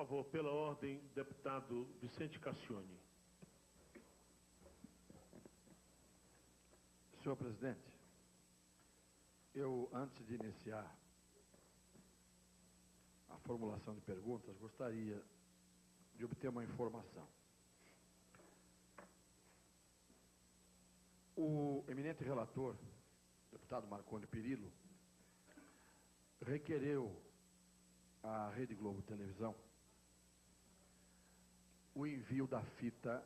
favor, pela ordem, deputado Vicente Cassione. Senhor presidente, eu, antes de iniciar a formulação de perguntas, gostaria de obter uma informação. O eminente relator, deputado Marconi Perillo, requereu à Rede Globo Televisão o envio da fita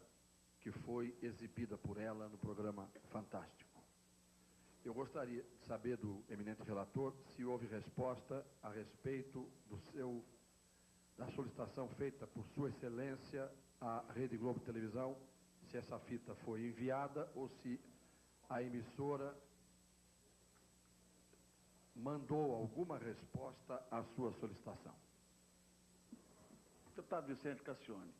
que foi exibida por ela no programa Fantástico. Eu gostaria de saber do eminente relator se houve resposta a respeito da solicitação feita por Sua Excelência à Rede Globo Televisão, se essa fita foi enviada ou se a emissora mandou alguma resposta à sua solicitação. Deputado Vicente Cassione,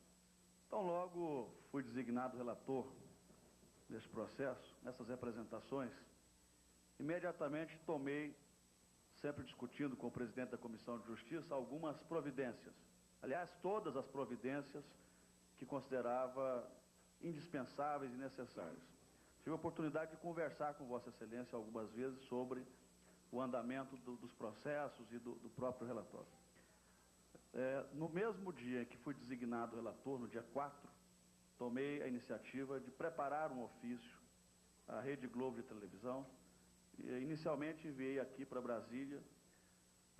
então logo fui designado relator desse processo, nessas representações, imediatamente tomei, sempre discutindo com o presidente da Comissão de Justiça, algumas providências. Aliás, todas as providências que considerava indispensáveis e necessárias. Tive a oportunidade de conversar com Vossa Excelência algumas vezes sobre o andamento dos processos e do próprio relatório. No mesmo dia em que fui designado relator, no dia 4, tomei a iniciativa de preparar um ofício à Rede Globo de Televisão. Inicialmente enviei aqui para Brasília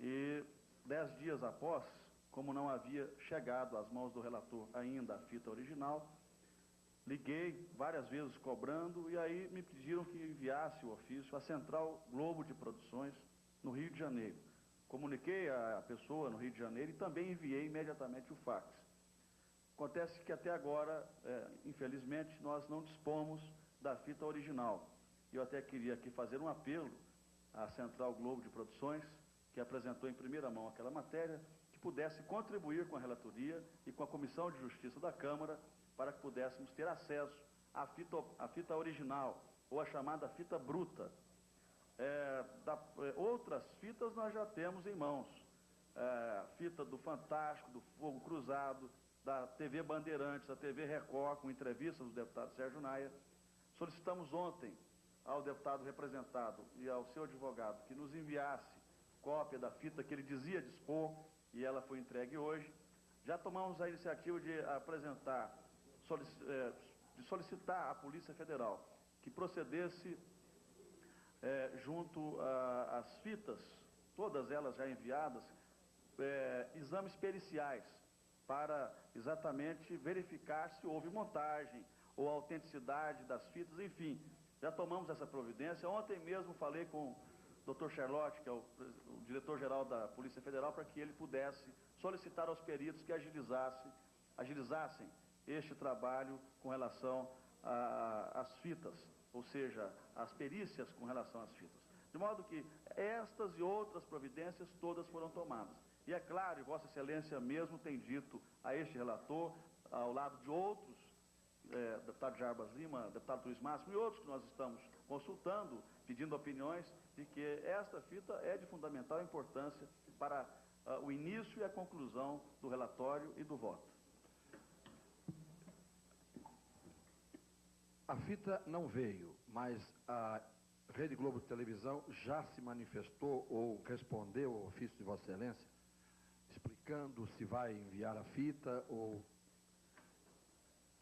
e 10 dias após, como não havia chegado às mãos do relator ainda a fita original, liguei várias vezes cobrando e aí me pediram que enviasse o ofício à Central Globo de Produções no Rio de Janeiro. Comuniquei a pessoa no Rio de Janeiro e também enviei imediatamente o fax. Acontece que até agora, infelizmente, nós não dispomos da fita original. Eu até queria aqui fazer um apelo à Central Globo de Produções, que apresentou em primeira mão aquela matéria, que pudesse contribuir com a relatoria e com a Comissão de Justiça da Câmara para que pudéssemos ter acesso à fita original, ou a chamada fita bruta. Outras fitas nós já temos em mãos. Fita do Fantástico, do Fogo Cruzado, da TV Bandeirantes, da TV Record, com entrevistas do deputado Sérgio Naia. Solicitamos ontem ao deputado representado e ao seu advogado que nos enviasse cópia da fita que ele dizia dispor, e ela foi entregue hoje. Já tomamos a iniciativa de solicitar à Polícia Federal que procedesse junto às fitas, todas elas já enviadas, exames periciais para exatamente verificar se houve montagem ou autenticidade das fitas, enfim. Já tomamos essa providência. Ontem mesmo falei com o Dr. Charlotte, que é o diretor-geral da Polícia Federal, para que ele pudesse solicitar aos peritos que agilizassem este trabalho com relação às fitas, ou seja, as perícias com relação às fitas. De modo que estas e outras providências todas foram tomadas. E é claro, e Vossa Excelência mesmo tem dito a este relator, ao lado de outros, deputado Jarbas Lima, deputado Luiz Máximo e outros que nós estamos consultando, pedindo opiniões, de que esta fita é de fundamental importância para o início e a conclusão do relatório e do voto. A fita não veio, mas a Rede Globo de Televisão já se manifestou ou respondeu ao ofício de Vossa Excelência, explicando se vai enviar a fita ou...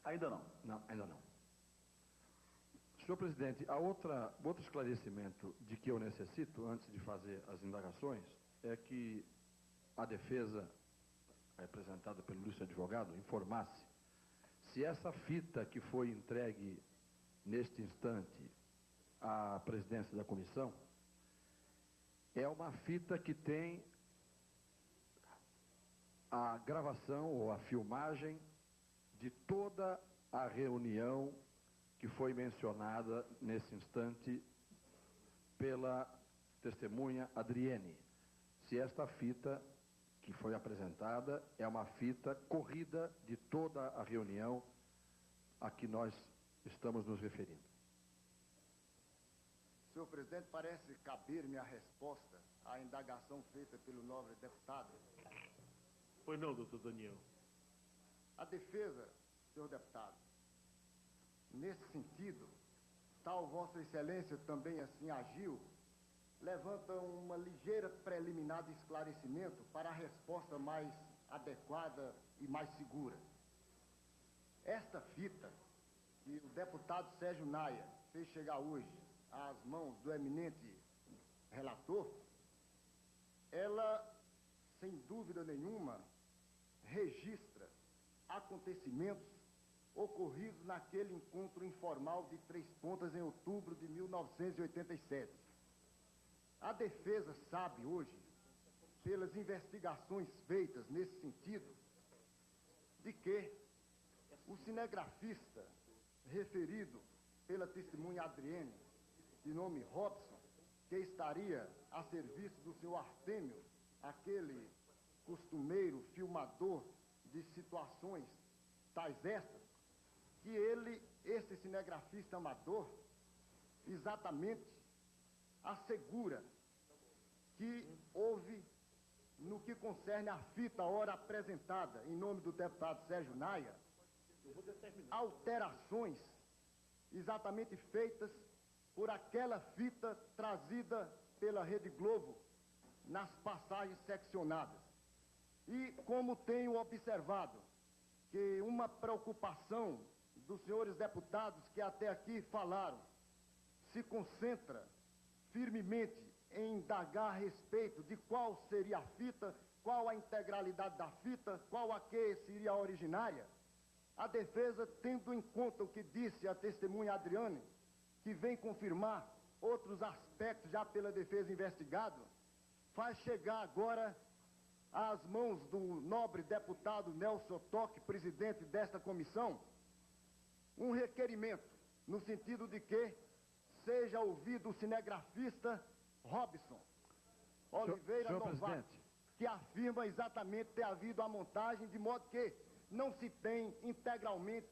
Ainda não. Não, ainda não. Senhor presidente, outro esclarecimento de que eu necessito, antes de fazer as indagações, é que a defesa, representada pelo ilustre advogado, informasse se essa fita que foi entregue neste instante à presidência da comissão é uma fita que tem a gravação ou a filmagem de toda a reunião que foi mencionada nesse instante pela testemunha Adriene. Se esta fita que foi apresentada é uma fita corrida de toda a reunião a que nós estamos nos referindo. Senhor presidente, parece caber-me a resposta à indagação feita pelo nobre deputado. Pois não, doutor Daniel. A defesa, senhor deputado, nesse sentido, tal Vossa Excelência também assim agiu, levanta uma ligeira preliminar de esclarecimento para a resposta mais adequada e mais segura. Esta fita que o deputado Sérgio Naia fez chegar hoje às mãos do eminente relator, ela, sem dúvida nenhuma, registra acontecimentos ocorridos naquele encontro informal de Três Pontas em outubro de 1987. A defesa sabe hoje, pelas investigações feitas nesse sentido, de que o cinegrafista referido pela testemunha Adriene, de nome Robson, que estaria a serviço do senhor Artêmio, aquele costumeiro filmador de situações tais estas, que ele, esse cinegrafista amador, exatamente assegura que houve, no que concerne a fita ora apresentada em nome do deputado Sérgio Naia, alterações exatamente feitas por aquela fita trazida pela Rede Globo nas passagens seccionadas. E como tenho observado que uma preocupação dos senhores deputados que até aqui falaram se concentra firmemente em indagar a respeito de qual seria a fita, qual a integralidade da fita, qual a que seria a originária, a defesa, tendo em conta o que disse a testemunha Adriane, que vem confirmar outros aspectos já pela defesa investigado, faz chegar agora às mãos do nobre deputado Nelson Toque, presidente desta comissão, um requerimento no sentido de que seja ouvido o cinegrafista Robson Oliveira Novato, que afirma exatamente ter havido a montagem, de modo que não se tem integralmente,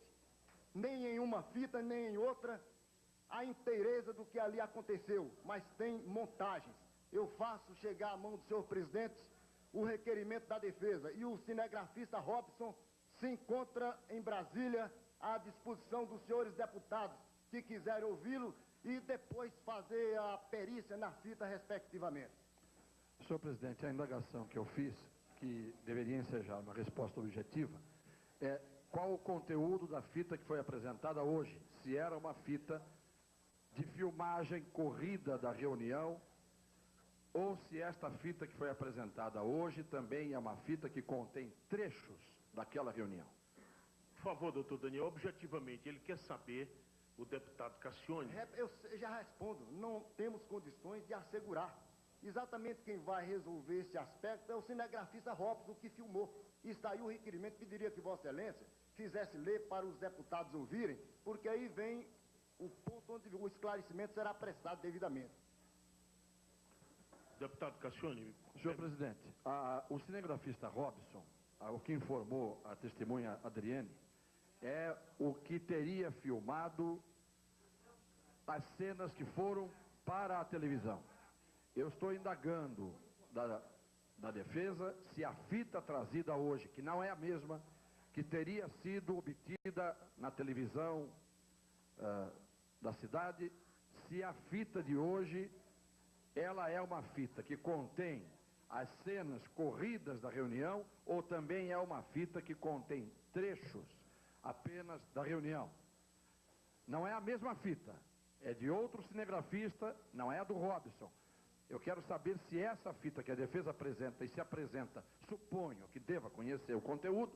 nem em uma fita, nem em outra, a inteireza do que ali aconteceu, mas tem montagens. Eu faço chegar à mão do senhor presidente o requerimento da defesa, e o cinegrafista Robson se encontra em Brasília à disposição dos senhores deputados que quiserem ouvi-lo e depois fazer a perícia na fita respectivamente. Senhor presidente, a indagação que eu fiz, que deveria ensejar uma resposta objetiva, é qual o conteúdo da fita que foi apresentada hoje, se era uma fita de filmagem corrida da reunião, ou se esta fita que foi apresentada hoje também é uma fita que contém trechos daquela reunião. Por favor, doutor Daniel, objetivamente, ele quer saber, o deputado Cassione... Eu já respondo, não temos condições de assegurar. Exatamente quem vai resolver esse aspecto é o cinegrafista Robson, que filmou. E está aí o requerimento, pediria que Vossa Excelência fizesse ler para os deputados ouvirem, porque aí vem o ponto onde o esclarecimento será prestado devidamente. Deputado Cassione... Senhor presidente, o cinegrafista Robson, o que informou a testemunha Adriene, é o que teria filmado as cenas que foram para a televisão. Eu estou indagando da defesa se a fita trazida hoje, que não é a mesma que teria sido obtida na televisão da cidade, se a fita de hoje, ela é uma fita que contém as cenas corridas da reunião, ou também é uma fita que contém trechos apenas da reunião. Não é a mesma fita, é de outro cinegrafista, não é a do Robson. Eu quero saber se essa fita que a defesa apresenta, e se apresenta, suponho que deva conhecer o conteúdo,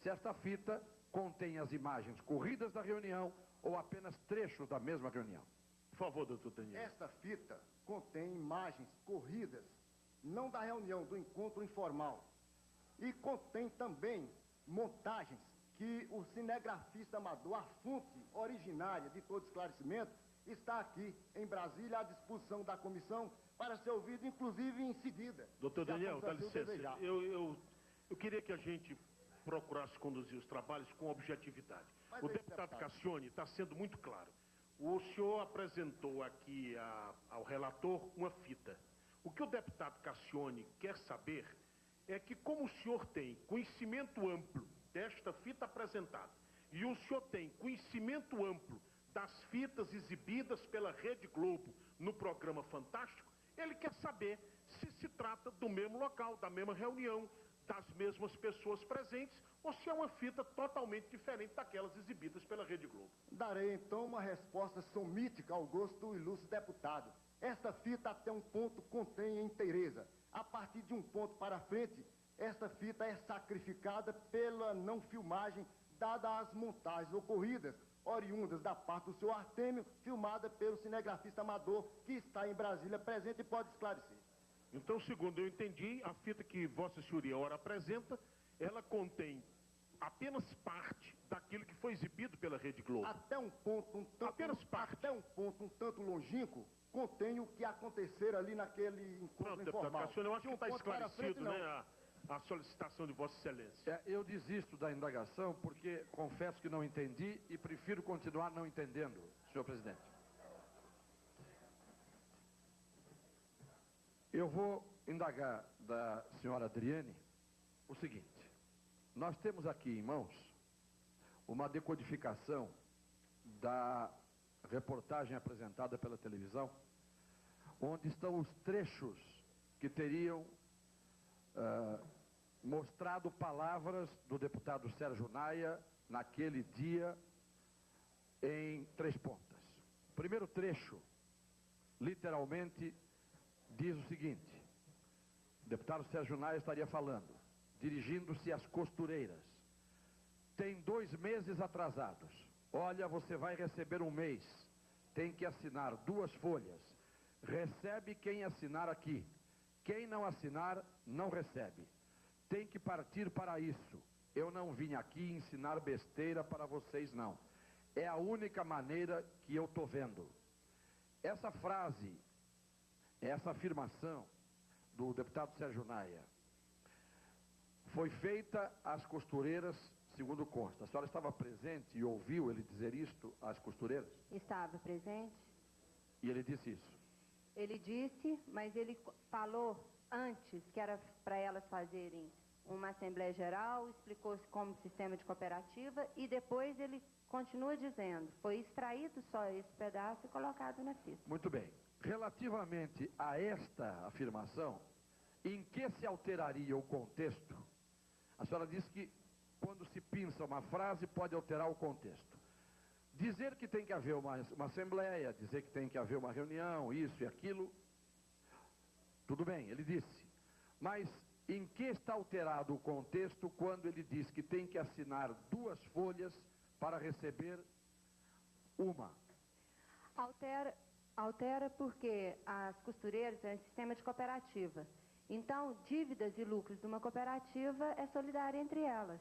se esta fita contém as imagens corridas da reunião ou apenas trechos da mesma reunião. Por favor, doutor Daniel. Esta fita contém imagens corridas, não da reunião, do encontro informal. E contém também montagens que o cinegrafista amador, a fonte originária de todo esclarecimento, está aqui em Brasília à disposição da comissão para ser ouvido, inclusive em seguida. Doutor Daniel, dá licença. Eu queria que a gente procurasse conduzir os trabalhos com objetividade. O deputado Cassione está sendo muito claro. O senhor apresentou aqui ao relator uma fita. O que o deputado Cassione quer saber é que, como o senhor tem conhecimento amplo desta fita apresentada, e o senhor tem conhecimento amplo das fitas exibidas pela Rede Globo no programa Fantástico, ele quer saber se se trata do mesmo local, da mesma reunião, das mesmas pessoas presentes, ou se é uma fita totalmente diferente daquelas exibidas pela Rede Globo. Darei, então, uma resposta somítica ao gosto do ilustre deputado. Esta fita até um ponto contém inteireza. A partir de um ponto para frente, esta fita é sacrificada pela não filmagem, dada as montagens ocorridas, oriundas da parte do senhor Artêmio, filmada pelo cinegrafista amador, que está em Brasília presente e pode esclarecer. Então, segundo eu entendi, a fita que Vossa Senhoria ora apresenta, ela contém apenas parte daquilo que foi exibido pela Rede Globo. Até um ponto um tanto, apenas parte. Até um ponto um tanto longínquo, contém o que acontecer ali naquele encontro informal. Deputado, eu acho que está esclarecido, frente, né, a solicitação de Vossa Excelência. Eu desisto da indagação porque confesso que não entendi e prefiro continuar não entendendo, senhor presidente. Eu vou indagar da senhora Adriane o seguinte. Nós temos aqui em mãos uma decodificação da reportagem apresentada pela televisão, onde estão os trechos que teriam mostrado palavras do deputado Sérgio Naia naquele dia em 3 pontas. O primeiro trecho, literalmente, diz o seguinte: o deputado Sérgio Naia estaria falando, dirigindo-se às costureiras. Tem 2 meses atrasados. Olha, você vai receber 1 mês. Tem que assinar 2 folhas. Recebe quem assinar aqui. Quem não assinar, não recebe. Tem que partir para isso. Eu não vim aqui ensinar besteira para vocês, não. É a única maneira que eu estou vendo. Essa frase, essa afirmação do deputado Sérgio Naia, foi feita às costureiras, segundo consta. A senhora estava presente e ouviu ele dizer isto às costureiras? Estava presente. E ele disse isso? Ele disse, mas ele falou antes que era para elas fazerem uma Assembleia Geral, explicou-se como sistema de cooperativa e depois ele continua dizendo, foi extraído só esse pedaço e colocado na fita. Muito bem. Relativamente a esta afirmação, em que se alteraria o contexto? A senhora disse que quando se pinça uma frase pode alterar o contexto. Dizer que tem que haver uma assembleia, dizer que tem que haver uma reunião, isso e aquilo, tudo bem, ele disse. Mas em que está alterado o contexto quando ele diz que tem que assinar 2 folhas para receber 1? Altera porque as costureiras é um sistema de cooperativa. Então, dívidas e lucros de uma cooperativa é solidária entre elas.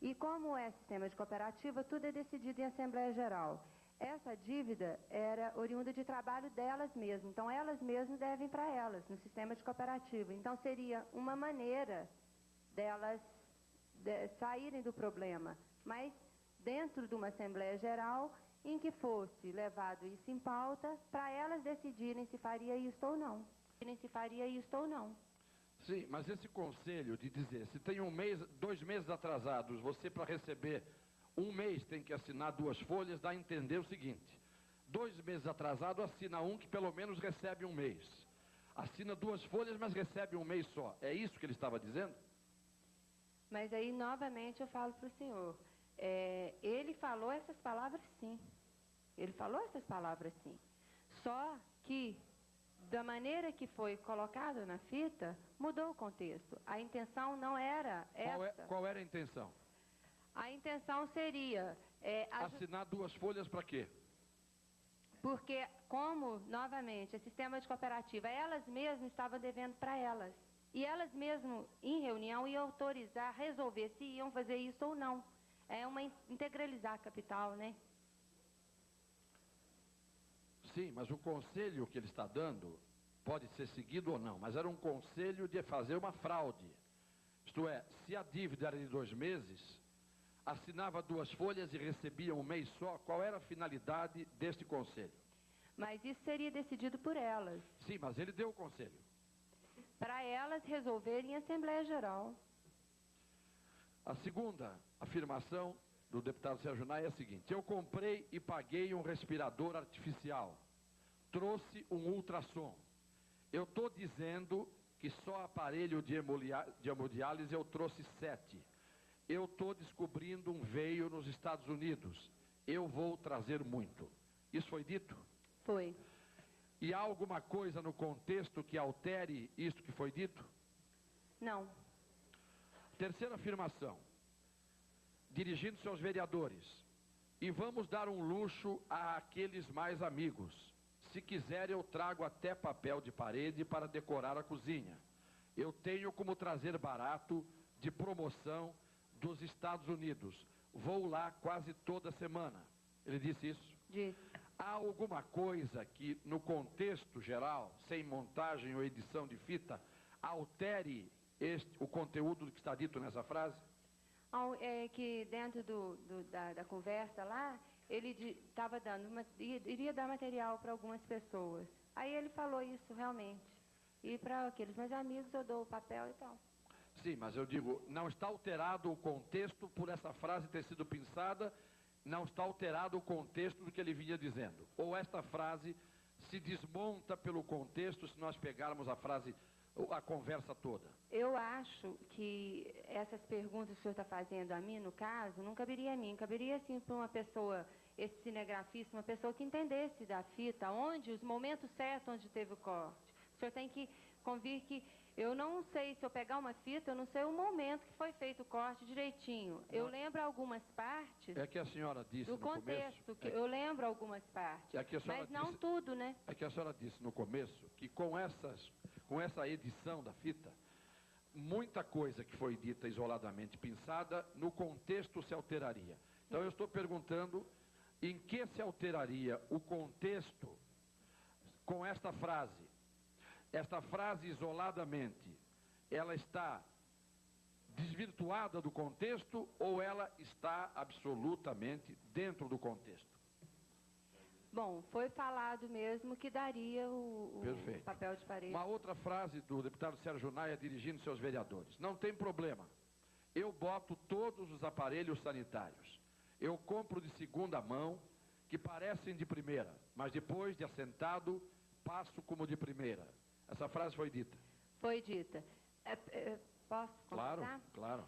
E como é sistema de cooperativa, tudo é decidido em Assembleia Geral. Essa dívida era oriunda de trabalho delas mesmas. Então, elas mesmas devem para elas, no sistema de cooperativa. Então, seria uma maneira delas saírem do problema. Mas, dentro de uma Assembleia Geral, em que fosse levado isso em pauta, para elas decidirem se faria isto ou não. Se faria isto ou não. Sim, mas esse conselho de dizer, se tem 2 meses atrasados, você para receber 1 mês tem que assinar 2 folhas, dá a entender o seguinte: 2 meses atrasado, assina um que pelo menos recebe 1 mês. Assina 2 folhas, mas recebe 1 mês só. É isso que ele estava dizendo? Mas aí, novamente, eu falo para o senhor. Ele falou essas palavras, sim. Ele falou essas palavras, sim. Só que, da maneira que foi colocado na fita, mudou o contexto. A intenção não era essa. Qual era a intenção? A intenção seria... assinar 2 folhas para quê? Porque, como, novamente, é sistema de cooperativa, elas mesmas estavam devendo para elas. E elas mesmas, em reunião, iam autorizar, resolver se iam fazer isso ou não. É uma integralizar capital, né? Sim, mas o conselho que ele está dando pode ser seguido ou não, mas era um conselho de fazer uma fraude. Isto é, se a dívida era de 2 meses, assinava 2 folhas e recebia 1 mês só. Qual era a finalidade deste conselho? Mas isso seria decidido por elas. Sim, mas ele deu o conselho. para elas resolverem em Assembleia Geral. A segunda afirmação do deputado Sérgio Nai é a seguinte: eu comprei e paguei um respirador artificial, trouxe um ultrassom. Eu estou dizendo que só aparelho de hemodiálise eu trouxe 7. Eu estou descobrindo um veio nos Estados Unidos. Eu vou trazer muito. Isso foi dito? Foi. E há alguma coisa no contexto que altere isso que foi dito? Não. Terceira afirmação, dirigindo-se aos vereadores: e vamos dar um luxo àqueles mais amigos. Se quiser, eu trago até papel de parede para decorar a cozinha. Eu tenho como trazer barato de promoção dos Estados Unidos. Vou lá quase toda semana. Ele disse isso? Disse. Há alguma coisa que, no contexto geral, sem montagem ou edição de fita, altere o conteúdo que está dito nessa frase? É que dentro da conversa lá, ele estava iria dar material para algumas pessoas. Aí ele falou isso realmente. E para aqueles meus amigos eu dou o papel e tal. Sim, mas eu digo, não está alterado o contexto por essa frase ter sido pensada, não está alterado o contexto do que ele vinha dizendo. Ou esta frase se desmonta pelo contexto se nós pegarmos a frase, a conversa toda? Eu acho que essas perguntas que o senhor está fazendo a mim, no caso, não caberia a mim, caberia sim para uma pessoa, esse cinegrafista, uma pessoa que entendesse da fita, os momentos certos onde teve o corte. O senhor tem que convir que eu não sei, se eu pegar uma fita, eu não sei o momento que foi feito o corte direitinho. Eu lembro algumas partes. É que a senhora disse do no contexto, começo, eu lembro algumas partes, mas não tudo, né? É que a senhora disse no começo que com essa edição da fita, muita coisa que foi dita isoladamente pensada, no contexto se alteraria. Então eu estou perguntando em que se alteraria o contexto com esta frase. Esta frase isoladamente, ela está desvirtuada do contexto ou ela está absolutamente dentro do contexto? Bom, foi falado mesmo que daria o papel de parede. Uma outra frase do deputado Sérgio Naia dirigindo-se aos vereadores: não tem problema, eu boto todos os aparelhos sanitários. Eu compro de segunda mão, que parecem de primeira, mas depois de assentado, passo como de primeira. Essa frase foi dita? Foi dita. Posso começar? Claro, claro.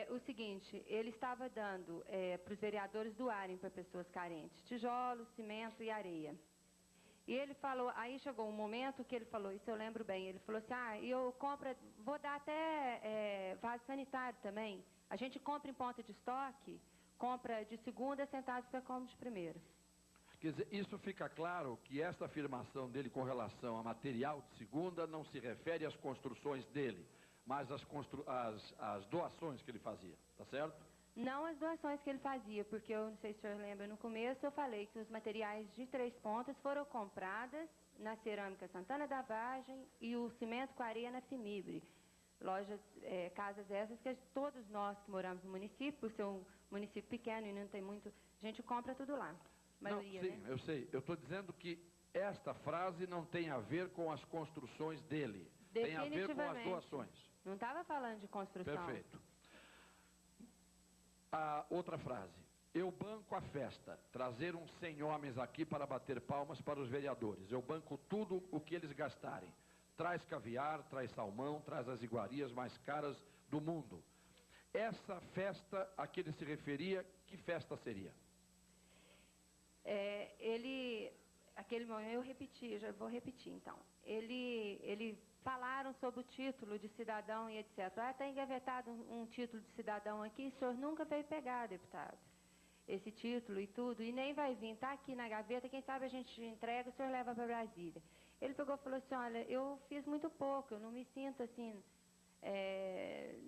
O seguinte, ele estava dando para os vereadores doarem para pessoas carentes tijolos, cimento e areia. E ele falou, aí chegou um momento que ele falou, isso eu lembro bem, ele falou assim, eu compro, vou dar até vaso sanitário também. A gente compra em ponta de estoque, compra de segunda, sentado você compra de primeira. Quer dizer, isso fica claro que esta afirmação dele com relação a material de segunda não se refere às construções dele, mas às doações que ele fazia, tá certo? Não as doações que ele fazia, porque eu não sei se o senhor lembra, no começo eu falei que os materiais de 3 pontas foram compradas na Cerâmica Santana da Vargem e o cimento com areia na Fimibre. Lojas, casas essas que todos nós que moramos no município, por ser um município pequeno e não tem muito, a gente compra tudo lá. Maioria, não, sim, né? eu sei. Eu estou dizendo que esta frase não tem a ver com as construções dele. Tem a ver com as doações. Não estava falando de construção. Perfeito. A outra frase. Eu banco a festa. Trazer uns 100 homens aqui para bater palmas para os vereadores. Eu banco tudo o que eles gastarem. Traz caviar, traz salmão, traz as iguarias mais caras do mundo. Essa festa a que ele se referia, que festa seria? Aquele momento, eu repeti, já vou repetir então. Ele falaram sobre o título de cidadão e etc. Está engavetado um título de cidadão aqui, o senhor nunca veio pegar, deputado, esse título e tudo, e nem vai vir, está aqui na gaveta, quem sabe a gente entrega, o senhor leva para Brasília. Ele pegou e falou assim, olha, eu fiz muito pouco, eu não me sinto assim,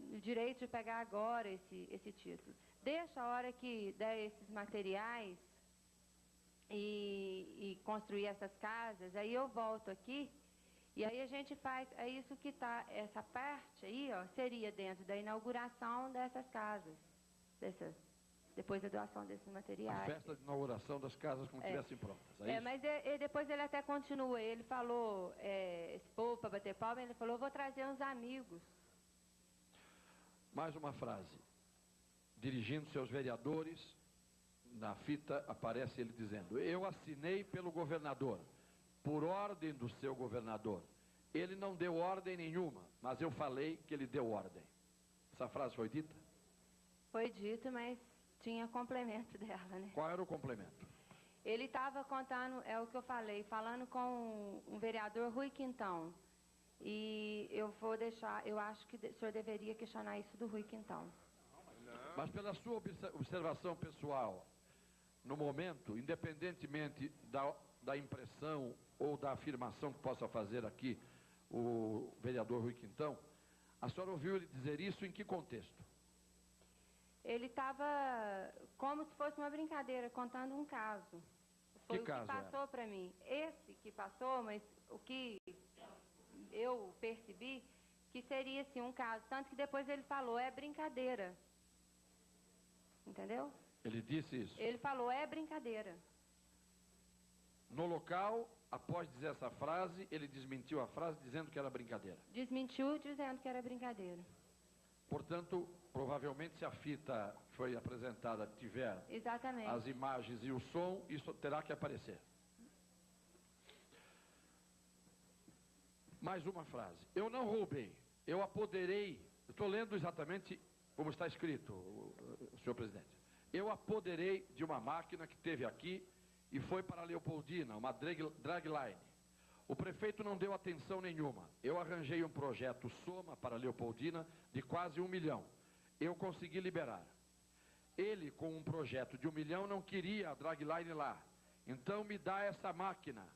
no direito de pegar agora esse título. Deixa a hora que der esses materiais e construir essas casas, aí eu volto aqui, e aí a gente faz, é isso que está, essa parte aí, ó, seria dentro da inauguração dessas casas, depois da doação desses A materiais. festa de inauguração das casas quando estivessem prontas. É isso? Mas depois ele até continua. Ele falou, esse povo para bater palma, ele falou, vou trazer uns amigos. Mais uma frase. Dirigindo-se aos vereadores, na fita aparece ele dizendo: eu assinei pelo governador, por ordem do seu governador. Ele não deu ordem nenhuma, mas eu falei que ele deu ordem. Essa frase foi dita? Foi dito, mas tinha complemento dela, né? Qual era o complemento? Ele estava contando, é o que eu falei, falando com um vereador, Rui Quintão. E eu vou deixar, eu acho que o senhor deveria questionar isso do Rui Quintão. Mas pela sua observação pessoal, no momento, independentemente da impressão ou da afirmação que possa fazer aqui o vereador Rui Quintão, a senhora ouviu ele dizer isso em que contexto? Ele estava como se fosse uma brincadeira, contando um caso. Foi Que o caso que passou para mim. Esse que passou, mas o que eu percebi que seria assim um caso. Tanto que depois ele falou, é brincadeira. Entendeu? Ele disse isso. Ele falou, é brincadeira. No local, após dizer essa frase, ele desmentiu a frase dizendo que era brincadeira. Desmentiu dizendo que era brincadeira. Portanto, provavelmente, se a fita que foi apresentada tiver Exatamente. as imagens e o som, isso terá que aparecer. Mais uma frase. Eu não roubei, eu apoderei. Estou lendo exatamente como está escrito, senhor presidente. Eu apoderei de uma máquina que teve aqui e foi para Leopoldina, uma dragline. O prefeito não deu atenção nenhuma. Eu arranjei um projeto Soma para Leopoldina de quase 1 milhão. Eu consegui liberar. Ele, com um projeto de 1 milhão, não queria a dragline lá. Então me dá essa máquina.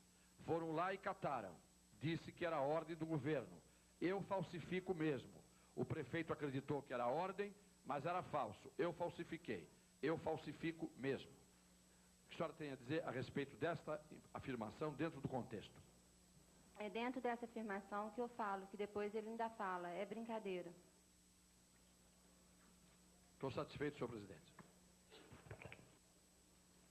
Foram lá e cataram. Disse que era a ordem do governo. Eu falsifico mesmo. O prefeito acreditou que era ordem, mas era falso. Eu falsifiquei. Eu falsifico mesmo. O que a senhora tem a dizer a respeito desta afirmação dentro do contexto? É dentro dessa afirmação que eu falo, que depois ele ainda fala, é brincadeira. Estou satisfeito, senhor presidente.